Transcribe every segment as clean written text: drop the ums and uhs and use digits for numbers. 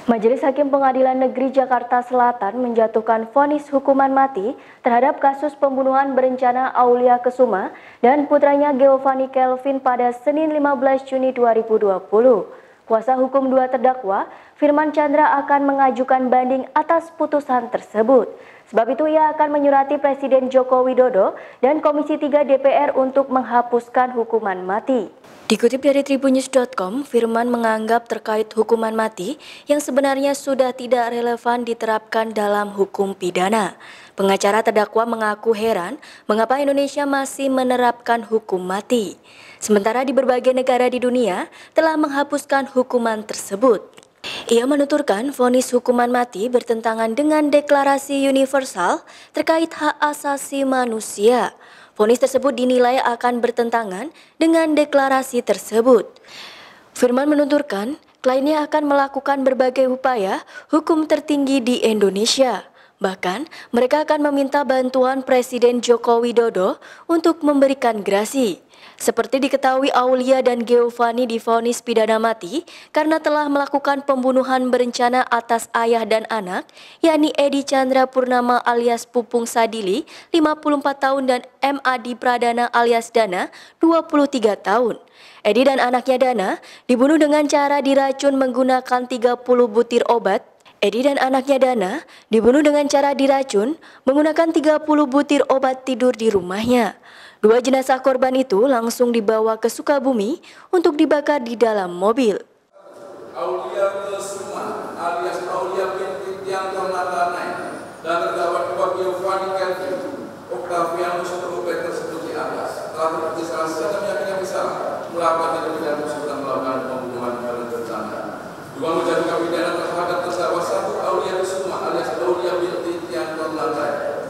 Majelis Hakim Pengadilan Negeri Jakarta Selatan menjatuhkan vonis hukuman mati terhadap kasus pembunuhan berencana Aulia Kesuma dan putranya Giovanni Kelvin pada Senin 15 Juni 2020. Kuasa hukum dua terdakwa, Firman Chandra, akan mengajukan banding atas putusan tersebut. Sebab itu ia akan menyurati Presiden Joko Widodo dan Komisi 3 DPR untuk menghapuskan hukuman mati. Dikutip dari tribunnews.com, Firman menganggap terkait hukuman mati yang sebenarnya sudah tidak relevan diterapkan dalam hukum pidana. Pengacara terdakwa mengaku heran mengapa Indonesia masih menerapkan hukum mati, sementara di berbagai negara di dunia telah menghapuskan hukuman tersebut. Ia menuturkan vonis hukuman mati bertentangan dengan Deklarasi Universal terkait hak asasi manusia. Vonis tersebut dinilai akan bertentangan dengan deklarasi tersebut. Firman menuturkan, kliennya akan melakukan berbagai upaya hukum tertinggi di Indonesia. Bahkan, mereka akan meminta bantuan Presiden Joko Widodo untuk memberikan grasi. Seperti diketahui, Aulia dan Giovanni divonis pidana mati karena telah melakukan pembunuhan berencana atas ayah dan anak, yakni Edi Chandra Purnama alias Pupung Sadili, 54 tahun, dan M. Adi Pradana alias Dana, 23 tahun. Edi dan anaknya Dana dibunuh dengan cara diracun menggunakan 30 butir obat. Edi dan anaknya Dana dibunuh dengan cara diracun menggunakan 30 butir obat tidur di rumahnya. Dua jenazah korban itu langsung dibawa ke Sukabumi untuk dibakar di dalam mobil. Aulia Kesuma alias Aulia binti Tianto Natanai dan terdakwa dua Giovanni Kelvin Octavianus Rubén tersebut di atas telah terbukti salah satu yang bersalah melakukan tindak pidana tersebut dan melakukan pembunuhan berencana. Dua menjatuhkan pidana terhadap terdakwa satu Aulia Kesuma alias Aulia binti Tianto Natanai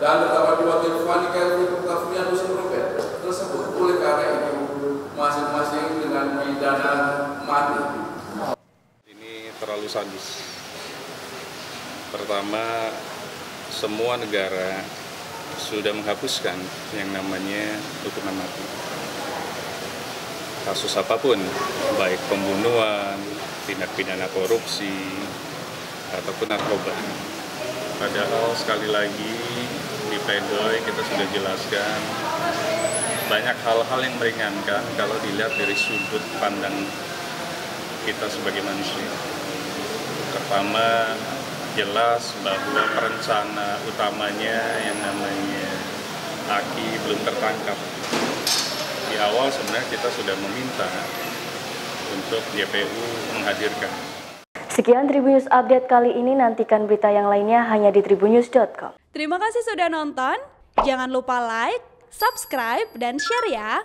dan terdakwa dua Giovanni Kelvin Octavianus Rubén tersebut oleh karena itu masing-masing dengan pidana mati. Ini terlalu sadis. Pertama, semua negara sudah menghapuskan yang namanya hukuman mati. Kasus apapun, baik pembunuhan, tindak pidana korupsi, ataupun narkoba. Padahal sekali lagi di pledoi kita sudah jelaskan banyak hal-hal yang meringankan kalau dilihat dari sudut pandang kita sebagai manusia. Pertama, jelas bahwa perencana utamanya yang namanya Aki belum tertangkap. Di awal sebenarnya kita sudah meminta untuk JPU menghadirkan. Sekian Tribunnews Update kali ini, nantikan berita yang lainnya hanya di tribunnews.com. Terima kasih sudah nonton, jangan lupa like, subscribe, dan share ya!